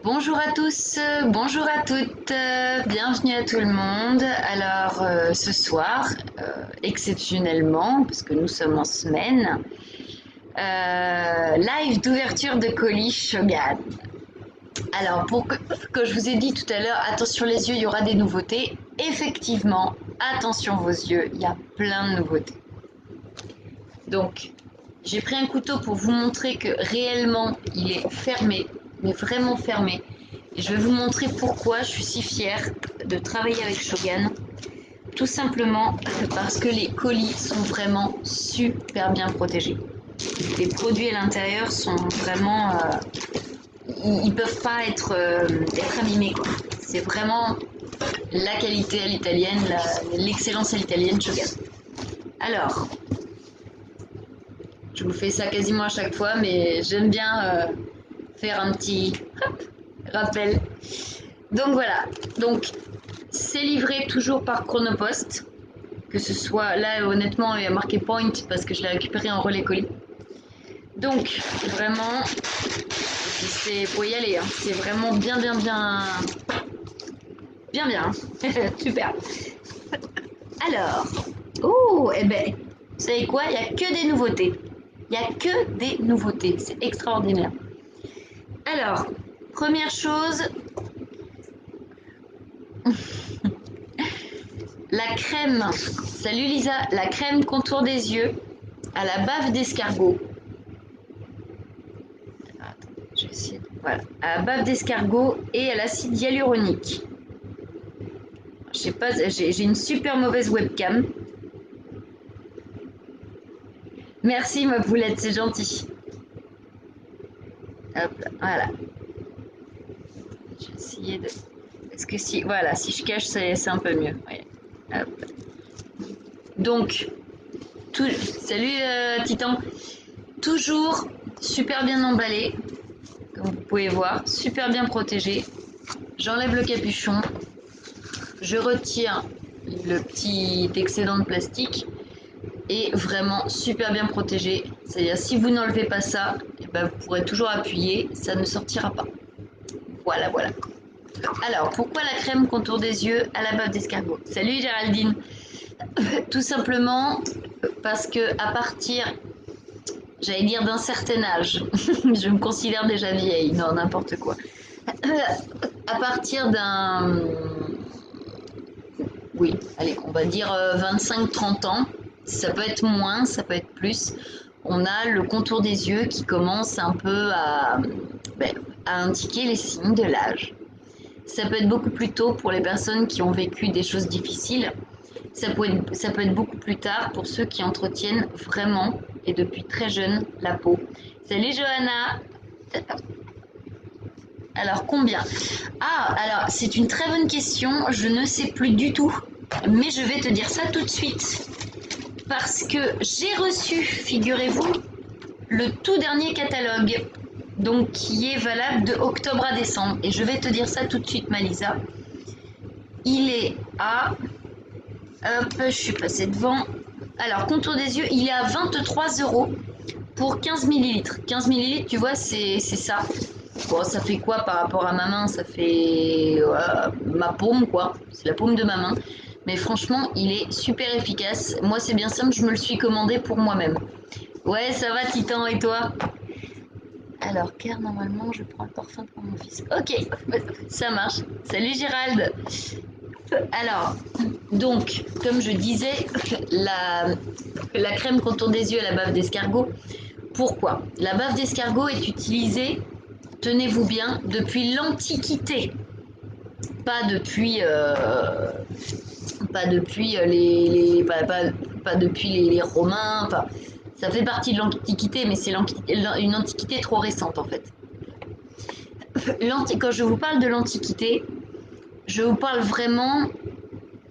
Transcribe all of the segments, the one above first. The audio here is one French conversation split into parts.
Bonjour à tous, bonjour à toutes, bienvenue à tout le monde. Alors ce soir, exceptionnellement, parce que nous sommes en semaine, live d'ouverture de colis Shogun. Alors que je vous ai dit tout à l'heure, attention les yeux, il y aura des nouveautés. Effectivement, attention vos yeux, il y a plein de nouveautés. Donc, j'ai pris un couteau pour vous montrer que réellement, il est fermé, mais vraiment fermé. Et je vais vous montrer pourquoi je suis si fière de travailler avec Shogun. Tout simplement parce que les colis sont vraiment super bien protégés. Les produits à l'intérieur sont vraiment... ils peuvent pas être abîmés, quoi. C'est vraiment la qualité à l'italienne, l'excellence à l'italienne Shogun. Alors, je vous fais ça quasiment à chaque fois, mais j'aime bien faire un petit hop, rappel. Donc voilà, donc c'est livré toujours par Chronopost, que ce soit là honnêtement il y a marqué Point parce que je l'ai récupéré en relais colis. Donc vraiment, c'est pour y aller, hein. C'est vraiment bien, super. Alors, oh, eh ben, vous savez quoi, il n'y a que des nouveautés. Il n'y a que des nouveautés, c'est extraordinaire. Alors, première chose, la crème. Salut Lisa, la crème contour des yeux à la bave d'escargot. Je vais essayer voilà, à la bave d'escargot et à l'acide hyaluronique. Je sais pas, j'ai une super mauvaise webcam. Merci ma poulette, c'est gentil. Hop, voilà. J'ai essayé de. Est-ce que si, voilà, si je cache, c'est un peu mieux. Ouais. Hop. Donc, salut Titan. Toujours super bien emballé, comme vous pouvez voir, super bien protégé. J'enlève le capuchon, je retire le petit excédent de plastique et vraiment super bien protégé. C'est-à-dire si vous n'enlevez pas ça, eh ben, vous pourrez toujours appuyer, ça ne sortira pas. Voilà. Alors, pourquoi la crème contour des yeux à la bave d'escargot? Salut Géraldine. Tout simplement parce que à partir, j'allais dire d'un certain âge, je me considère déjà vieille, non n'importe quoi. À partir d'un, oui, allez, on va dire 25-30 ans, ça peut être moins, ça peut être plus. On a le contour des yeux qui commence un peu ben, à indiquer les signes de l'âge. Ça peut être beaucoup plus tôt pour les personnes qui ont vécu des choses difficiles. Ça peut être beaucoup plus tard pour ceux qui entretiennent vraiment et depuis très jeune la peau. Salut Johanna. Alors combien? Ah, alors c'est une très bonne question, je ne sais plus du tout, mais je vais te dire ça tout de suite. Parce que j'ai reçu, figurez-vous, le tout dernier catalogue, donc qui est valable de octobre à décembre. Et je vais te dire ça tout de suite, Malisa. Il est à... Hop, je suis passée devant. Alors, contour des yeux, il est à 23 euros pour 15 millilitres. 15 millilitres, tu vois, c'est ça. Bon, ça fait quoi par rapport à ma main? Ça fait ma paume, quoi. C'est la paume de ma main. Mais franchement, il est super efficace. Moi, c'est bien simple, je me le suis commandé pour moi-même. Ouais, ça va, Titan, et toi? Alors, car normalement, je prends le parfum pour mon fils. Ok, ça marche. Salut Gérald. Alors, donc, comme je disais, la crème contour des yeux à la bave d'escargot. Pourquoi? La bave d'escargot est utilisée, tenez-vous bien, depuis l'Antiquité. Pas depuis, pas depuis pas depuis les Romains. Enfin, ça fait partie de l'Antiquité, mais c'est une Antiquité trop récente en fait. Quand je vous parle de l'Antiquité, je vous parle vraiment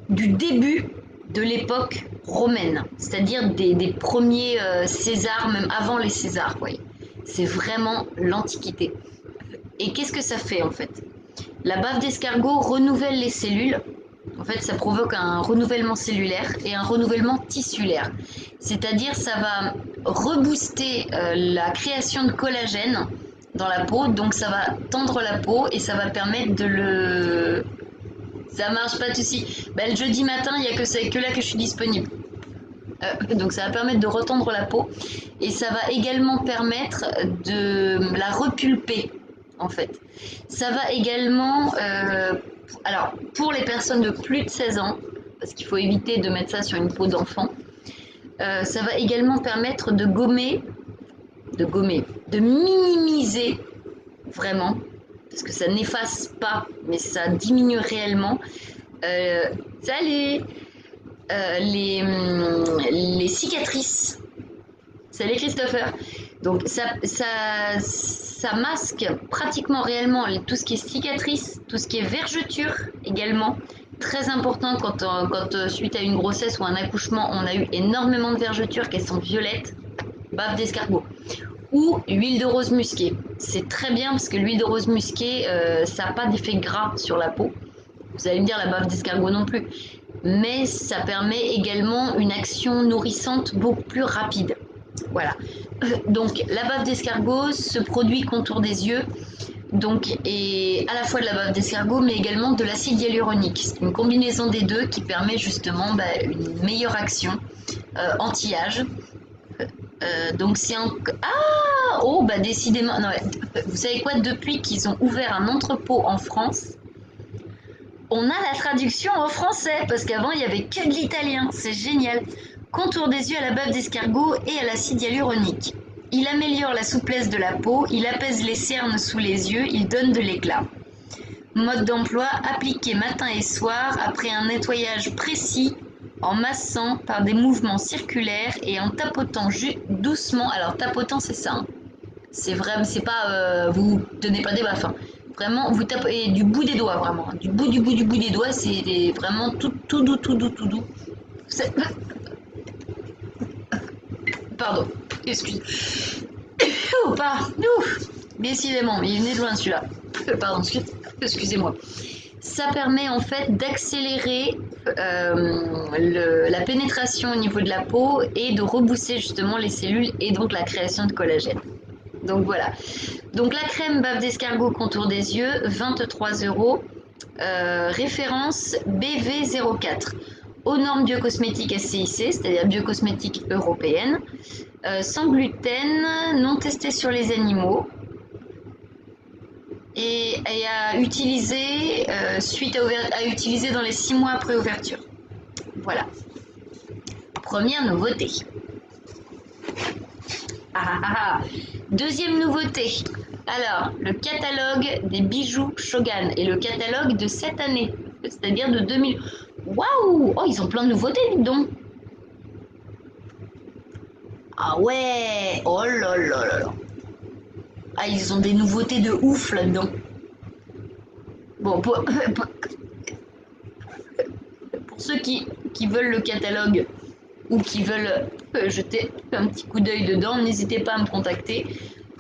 du début de l'époque romaine, c'est-à-dire des premiers Césars, même avant les Césars. Ouais. C'est vraiment l'Antiquité. Et qu'est-ce que ça fait en fait? La bave d'escargot renouvelle les cellules. En fait, ça provoque un renouvellement cellulaire et un renouvellement tissulaire. C'est-à-dire, ça va rebooster la création de collagène dans la peau, donc ça va tendre la peau et ça va permettre de le... Ça marche pas de souci. Bah, le jeudi matin, il n'y a que là que je suis disponible. Donc ça va permettre de retendre la peau et ça va également permettre de la repulper en fait. Ça va également, alors pour les personnes de plus de 16 ans, parce qu'il faut éviter de mettre ça sur une peau d'enfant, ça va également permettre de minimiser vraiment, parce que ça n'efface pas, mais ça diminue réellement. Salut les cicatrices. Salut Christopher. Donc ça masque pratiquement réellement tout ce qui est cicatrices, tout ce qui est vergeture également. Très important quand suite à une grossesse ou un accouchement, on a eu énormément de vergetures, qu'elles sont violettes, bave d'escargot. Ou l'huile de rose musquée. C'est très bien parce que l'huile de rose musquée, ça n'a pas d'effet gras sur la peau. Vous allez me dire la bave d'escargot non plus. Mais ça permet également une action nourrissante beaucoup plus rapide. Voilà. Donc la bave d'escargot, ce produit contour des yeux, donc est à la fois de la bave d'escargot mais également de l'acide hyaluronique. C'est une combinaison des deux qui permet justement une meilleure action anti-âge. Donc c'est un... Ah oh bah décidément non, vous savez quoi, depuis qu'ils ont ouvert un entrepôt en France, on a la traduction en français parce qu'avant il y avait que de l'italien. C'est génial. Contour des yeux à la bave d'escargot et à l'acide hyaluronique. Il améliore la souplesse de la peau, il apaise les cernes sous les yeux, il donne de l'éclat. Mode d'emploi, appliqué matin et soir après un nettoyage précis en massant par des mouvements circulaires et en tapotant doucement. Alors tapotant c'est ça, hein. C'est vraiment, c'est pas, vous tenez pas des baffes, hein. Vraiment vous tapez du bout des doigts, vraiment, du bout des doigts, c'est vraiment tout doux. Pardon, excuse. Décidément, il venait de loin celui-là. Pardon, excusez-moi. Ça permet en fait d'accélérer la pénétration au niveau de la peau et de rebooster justement les cellules et donc la création de collagène. Donc voilà. Donc la crème bave d'escargot contour des yeux, 23 €. Référence BV04. Aux normes biocosmétiques SCIC, c'est-à-dire biocosmétiques européennes. Sans gluten, non testé sur les animaux. Et à utiliser à utiliser dans les 6 mois après ouverture. Voilà. Première nouveauté. Deuxième nouveauté. Alors, le catalogue des bijoux Shogun et le catalogue de cette année, c'est-à-dire de 2000. Waouh! Oh, ils ont plein de nouveautés, dis donc. Ah ouais! Oh là là là là. Ah, ils ont des nouveautés de ouf là-dedans. Bon, pour ceux qui veulent le catalogue ou qui veulent jeter un petit coup d'œil dedans, n'hésitez pas à me contacter.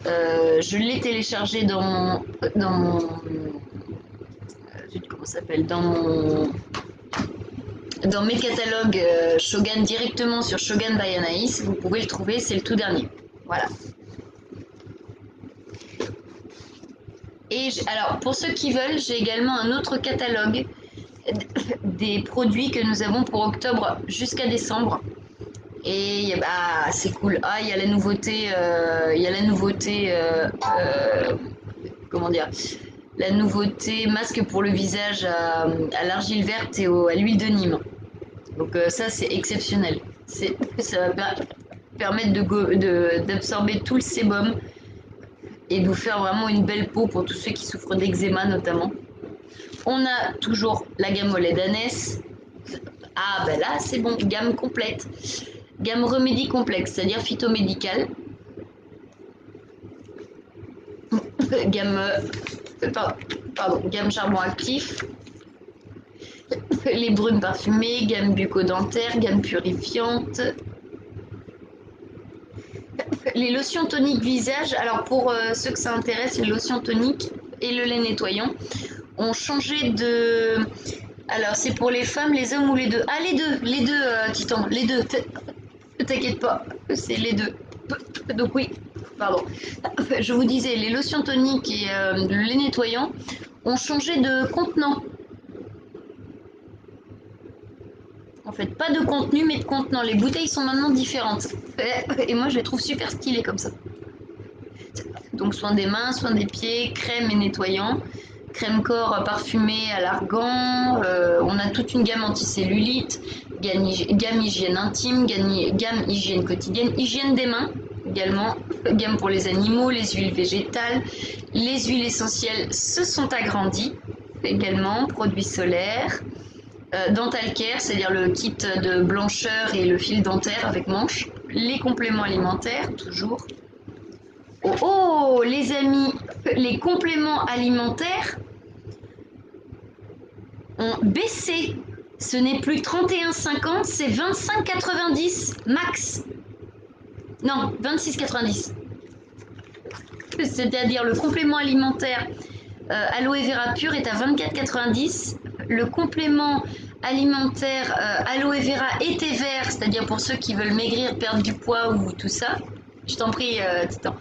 Je l'ai téléchargé dans comment ça s'appelle, dans mes catalogues Shogun directement sur Shogun by Anaïs. Vous pouvez le trouver, c'est le tout dernier. Voilà. Et alors, pour ceux qui veulent, j'ai également un autre catalogue des produits que nous avons pour octobre jusqu'à décembre. Et bah, c'est cool. Ah, il y a la nouveauté, comment dire, la nouveauté masque pour le visage à l'argile verte et à l'huile de Nîmes. Donc ça, c'est exceptionnel. Ça va permettre d'absorber tout le sébum et de vous faire vraiment une belle peau pour tous ceux qui souffrent d'eczéma notamment. On a toujours la gamme au lait d'ânesse. Ah ben là c'est bon, gamme complète. Gamme remédie complexe, c'est-à-dire phytomédicale. Gamme charbon actif. Les brumes parfumées, gamme bucco-dentaire, gamme purifiante. Les lotions toniques visage, alors pour ceux que ça intéresse, les lotions toniques et le lait nettoyant ont changé de... Alors c'est pour les femmes, les hommes ou les deux? Ah les deux Titan, les deux. T'inquiète pas, c'est les deux. Donc oui, Pardon. Je vous disais, les lotions toniques et les nettoyants ont changé de contenant. En fait, pas de contenu, mais de contenant. Les bouteilles sont maintenant différentes. Et moi, je les trouve super stylées comme ça. Donc, soin des mains, soin des pieds, crème et nettoyant. Crème corps parfumée à l'argan. On a toute une gamme anticellulite, gamme hygiène intime, gamme hygiène quotidienne, hygiène des mains également, gamme pour les animaux, les huiles végétales, les huiles essentielles se sont agrandies également, produits solaires, dental care, c'est-à-dire le kit de blancheur et le fil dentaire avec manche, les compléments alimentaires toujours. Oh, oh les amis, les compléments alimentaires ont baissé. Ce n'est plus 31,50, c'est 25,90 max. Non, 26,90. C'est-à-dire le complément alimentaire aloe vera pur est à 24,90. Le complément alimentaire aloe vera et thé vert, c'est-à-dire pour ceux qui veulent maigrir, perdre du poids ou tout ça, je t'en prie, Titan,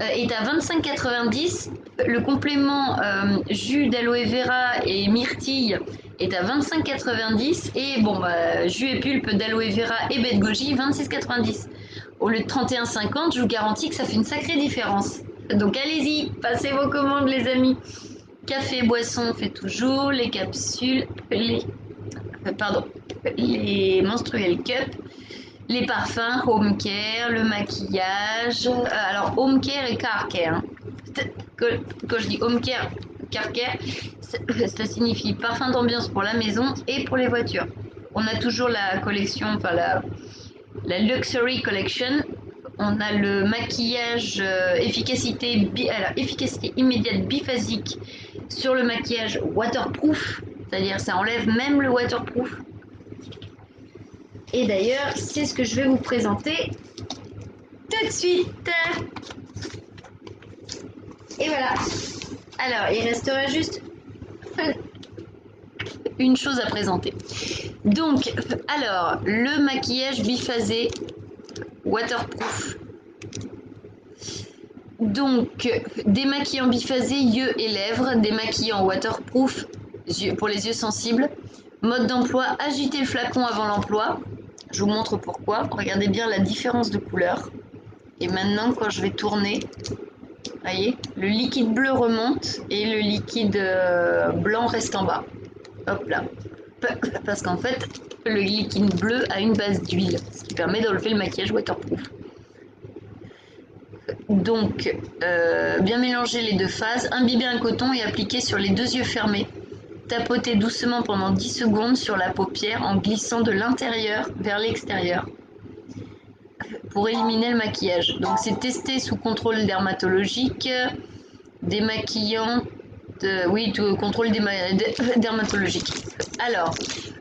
est à 25,90. Le complément jus d'aloe vera et myrtille est à 25,90. Et bon, jus et pulpe d'aloe vera et baie de goji, 26,90. Au lieu de 31,50, je vous garantis que ça fait une sacrée différence. Donc allez-y, passez vos commandes les amis. Café, boisson, fait toujours, les capsules, les menstruel cup, les parfums, home care, le maquillage. Alors home care et car care. Hein. Quand je dis home care, car care, ça signifie parfum d'ambiance pour la maison et pour les voitures. On a toujours la collection, enfin la Luxury Collection. On a le maquillage efficacité immédiate biphasique sur le maquillage waterproof, c'est-à-dire ça enlève même le waterproof. Et d'ailleurs, c'est ce que je vais vous présenter tout de suite. Et voilà. Alors, il restera juste une chose à présenter. Donc, alors, le maquillage biphasé waterproof. Donc, démaquillant biphasé, yeux et lèvres, démaquillant waterproof pour les yeux sensibles. Mode d'emploi, agitez le flacon avant l'emploi. Je vous montre pourquoi. Regardez bien la différence de couleur. Et maintenant, quand je vais tourner, voyez, le liquide bleu remonte et le liquide blanc reste en bas. Hop là. Parce qu'en fait, le liquide bleu a une base d'huile, ce qui permet d'enlever le maquillage waterproof. Donc, bien mélanger les deux phases, imbiber un coton et appliquer sur les deux yeux fermés. Tapoter doucement pendant 10 secondes sur la paupière en glissant de l'intérieur vers l'extérieur pour éliminer le maquillage. Donc, c'est testé sous contrôle dermatologique, démaquillant, contrôle dermatologique. Alors,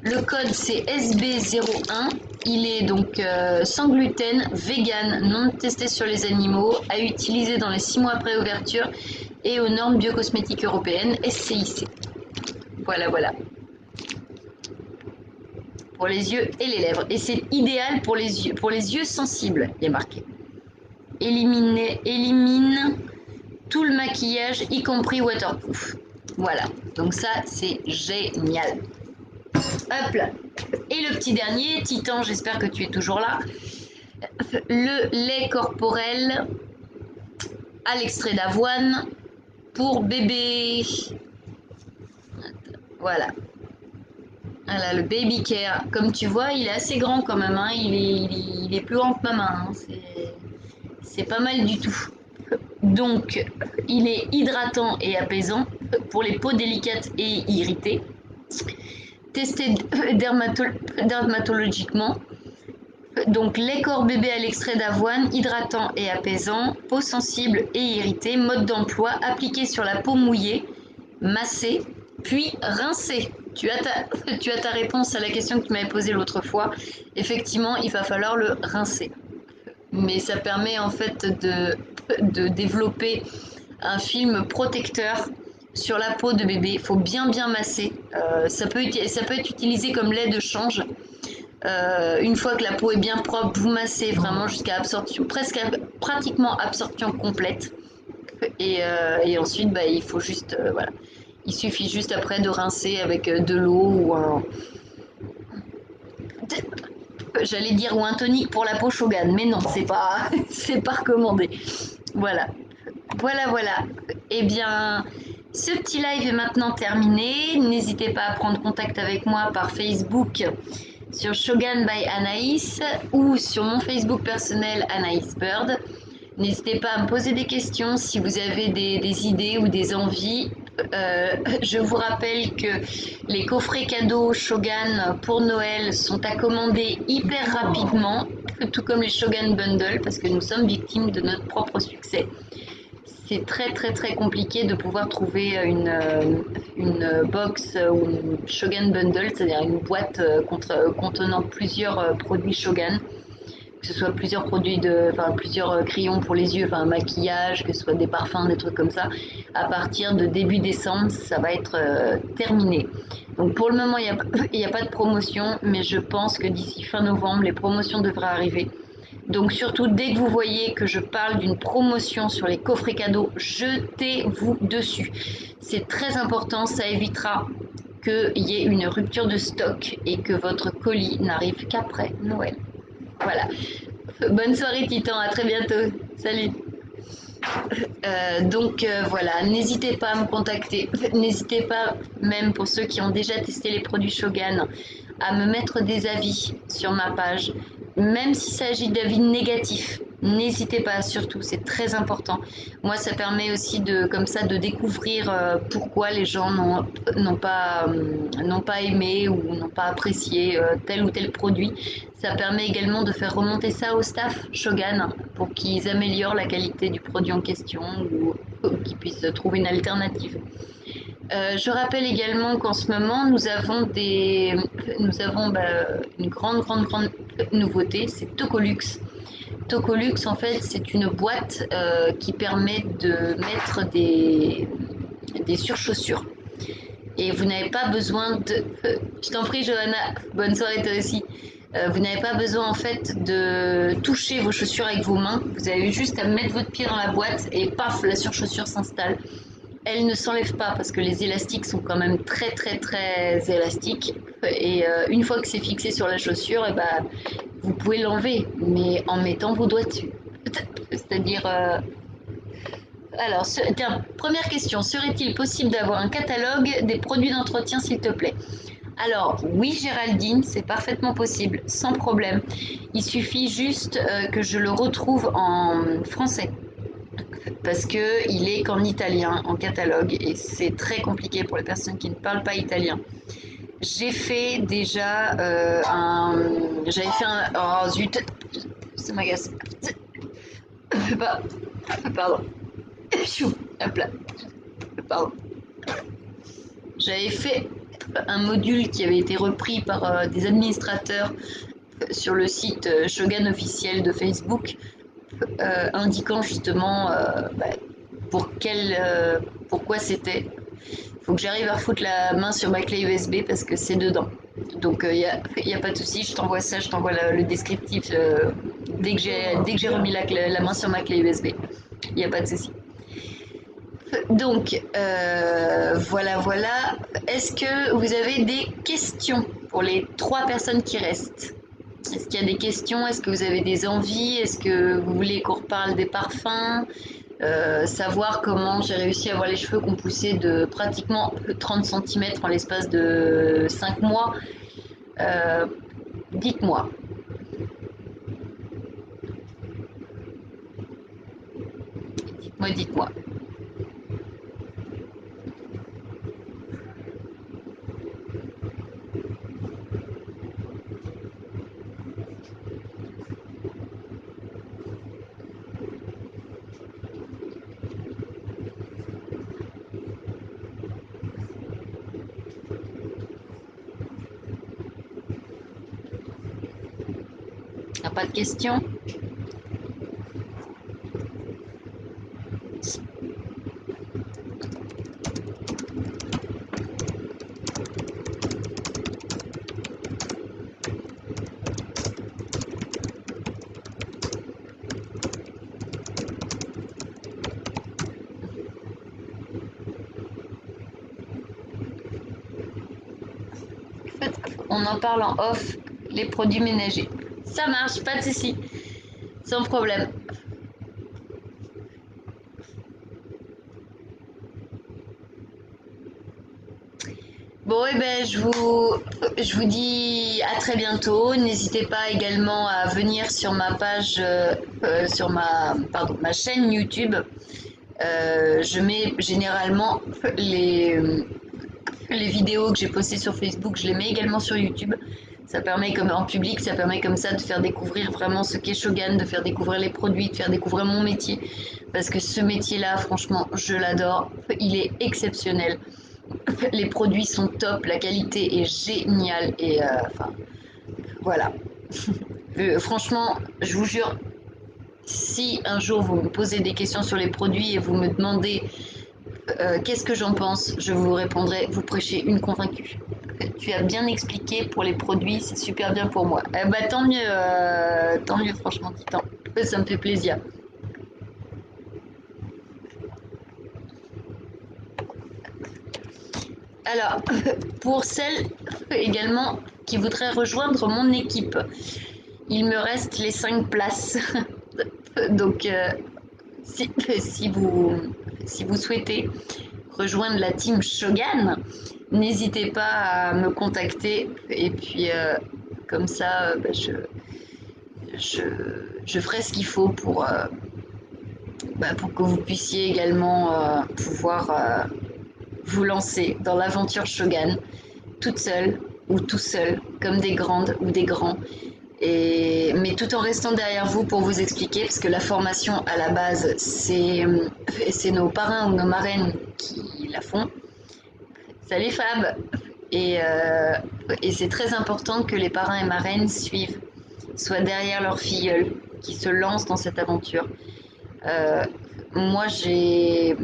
le code c'est SB01. Il est donc sans gluten, vegan, non testé sur les animaux, à utiliser dans les 6 mois après ouverture et aux normes biocosmétiques européennes SCIC. Voilà, voilà. Pour les yeux et les lèvres. Et c'est idéal pour les yeux sensibles, il est marqué. Élimine tout le maquillage, y compris waterproof. Voilà, donc ça c'est génial. Hop là. Et le petit dernier, Titan, j'espère que tu es toujours là. Le lait corporel à l'extrait d'avoine pour bébé. Voilà. Voilà, le baby care. Comme tu vois, il est assez grand quand même. Hein. Il est plus grand que ma main. Hein. C'est pas mal du tout. Donc, il est hydratant et apaisant pour les peaux délicates et irritées. Testé dermatologiquement. Donc, lait corps bébé à l'extrait d'avoine, hydratant et apaisant, peau sensible et irritée, mode d'emploi, appliqué sur la peau mouillée, massé, puis rincé. Tu as ta réponse à la question que tu m'avais posée l'autre fois. Effectivement, il va falloir le rincer. Mais ça permet en fait de développer un film protecteur sur la peau de bébé. Il faut bien masser. Ça peut être utilisé comme lait de change. Une fois que la peau est bien propre, vous massez vraiment jusqu'à absorption, presque pratiquement absorption complète. Et ensuite, bah, il faut juste, voilà. Il suffit juste après de rincer avec de l'eau ou un, j'allais dire ou un tonique pour la peau Shogan, mais non, c'est pas, c'est pas recommandé. Voilà, voilà. Eh bien, ce petit live est maintenant terminé. N'hésitez pas à prendre contact avec moi par Facebook sur Shogun by Anaïs ou sur mon Facebook personnel Anaïs Bird. N'hésitez pas à me poser des questions si vous avez des idées ou des envies. Je vous rappelle que les coffrets cadeaux Shogun pour Noël sont à commander hyper rapidement, tout comme les Shogun Bundle, parce que nous sommes victimes de notre propre succès. C'est très compliqué de pouvoir trouver une box ou une Shogun Bundle, c'est-à-dire une boîte contenant plusieurs produits Shogun, que ce soit plusieurs produits plusieurs crayons pour les yeux, enfin un maquillage, que ce soit des parfums, des trucs comme ça. À partir de début décembre, ça va être terminé. Donc pour le moment, il n'y a pas de promotion, mais je pense que d'ici fin novembre, les promotions devraient arriver. Donc surtout, dès que vous voyez que je parle d'une promotion sur les coffrets cadeaux, jetez-vous dessus. C'est très important, ça évitera qu'il y ait une rupture de stock et que votre colis n'arrive qu'après Noël. Voilà. Bonne soirée Titan, à très bientôt. Salut. Voilà, n'hésitez pas à me contacter. N'hésitez pas, même pour ceux qui ont déjà testé les produits Shogun, à me mettre des avis sur ma page. Même s'il s'agit d'avis négatifs, n'hésitez pas, surtout, c'est très important. Moi, ça permet aussi comme ça, de découvrir pourquoi les gens n'ont pas aimé ou n'ont pas apprécié tel ou tel produit. Ça permet également de faire remonter ça au staff Shogun pour qu'ils améliorent la qualité du produit en question ou qu'ils puissent trouver une alternative. Je rappelle également qu'en ce moment, nous avons une grande nouveauté, c'est Tokolux. Tokolux, en fait, c'est une boîte qui permet de mettre des surchaussures. Et vous n'avez pas besoin de... Je t'en prie, Johanna, bonne soirée toi aussi. Vous n'avez pas besoin en fait de toucher vos chaussures avec vos mains. Vous avez juste à mettre votre pied dans la boîte et paf, la surchaussure s'installe. Elle ne s'enlève pas parce que les élastiques sont quand même très élastiques. Et une fois que c'est fixé sur la chaussure, vous pouvez l'enlever, mais en mettant vos doigts dessus. C'est-à-dire... Alors, tiens, première question, serait-il possible d'avoir un catalogue des produits d'entretien, s'il te plaît? Alors, oui, Géraldine, c'est parfaitement possible, sans problème. Il suffit juste que je le retrouve en français, parce qu'il est qu'en italien, en catalogue, et c'est très compliqué pour les personnes qui ne parlent pas italien. J'ai fait déjà J'avais fait un... Oh zut, ça m'agace. Pardon. Hop là. Pardon. J'avais fait un module qui avait été repris par des administrateurs sur le site Shogun officiel de Facebook, indiquant justement pourquoi c'était. Il faut que j'arrive à foutre la main sur ma clé USB parce que c'est dedans. Donc il n'y a pas de souci, je t'envoie ça, je t'envoie le descriptif dès que j'ai remis la main sur ma clé USB. Il n'y a pas de souci. Donc, voilà. Est-ce que vous avez des questions pour les 3 personnes qui restent? Est-ce qu'il y a des questions? Est-ce que vous avez des envies? Est-ce que vous voulez qu'on reparle des parfums? Savoir comment j'ai réussi à avoir les cheveux qu'on poussait de pratiquement 30 cm en l'espace de 5 mois? Dites-moi. Dites-moi. Il n'y a pas de questions? On en parle en off, les produits ménagers. Ça marche, pas de souci, sans problème. Bon, et ben, je vous dis à très bientôt. N'hésitez pas également à venir sur ma page, sur ma chaîne YouTube. Je mets généralement les vidéos que j'ai postées sur Facebook, je les mets également sur YouTube. Ça permet comme en public, ça permet comme ça de faire découvrir vraiment ce qu'est Shogun, de faire découvrir les produits, de faire découvrir mon métier. Parce que ce métier-là, franchement, je l'adore. Il est exceptionnel. Les produits sont top, la qualité est géniale et enfin voilà. Franchement, je vous jure, si un jour vous me posez des questions sur les produits et vous me demandez qu'est-ce que j'en pense, je vous répondrai, vous prêchez une convaincue. Tu as bien expliqué pour les produits, c'est super bien pour moi. Bah tant mieux franchement, Titan. Ça me fait plaisir. Alors, pour celles également qui voudraient rejoindre mon équipe, il me reste les 5 places. Donc, si, si, vous, si vous souhaitez rejoindre la team Shogun, n'hésitez pas à me contacter. Et puis, comme ça, bah, je, je ferai ce qu'il faut pour que vous puissiez également pouvoir vous lancer dans l'aventure Shogun, toute seule ou tout seul, comme des grandes ou des grands. Mais tout en restant derrière vous pour vous expliquer, parce que la formation à la base, c'est nos parrains ou nos marraines qui la font. Salut Fab. Et c'est très important que les parrains et marraines suivent, soient derrière leur filleule, qui se lancent dans cette aventure. Euh, Moi, j'ai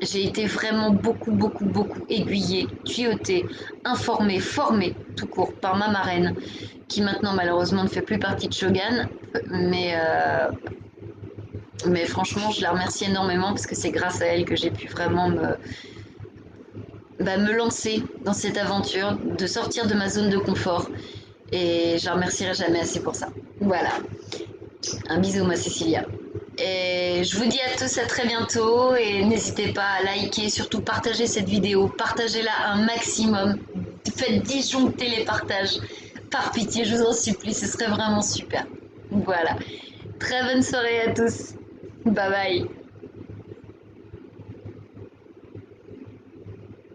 été vraiment beaucoup aiguillée, tuyautée, informée, formée tout court par ma marraine, qui maintenant malheureusement ne fait plus partie de Shogun. Mais franchement, je la remercie énormément parce que c'est grâce à elle que j'ai pu vraiment me lancer dans cette aventure, de sortir de ma zone de confort. Et je la remercierai jamais assez pour ça. Voilà. Un bisou, ma Cécilia. Et je vous dis à tous à très bientôt et n'hésitez pas à liker, surtout partager cette vidéo, partagez-la un maximum, faites disjoncter les partages, par pitié, je vous en supplie, ce serait vraiment super. Voilà, très bonne soirée à tous, bye bye.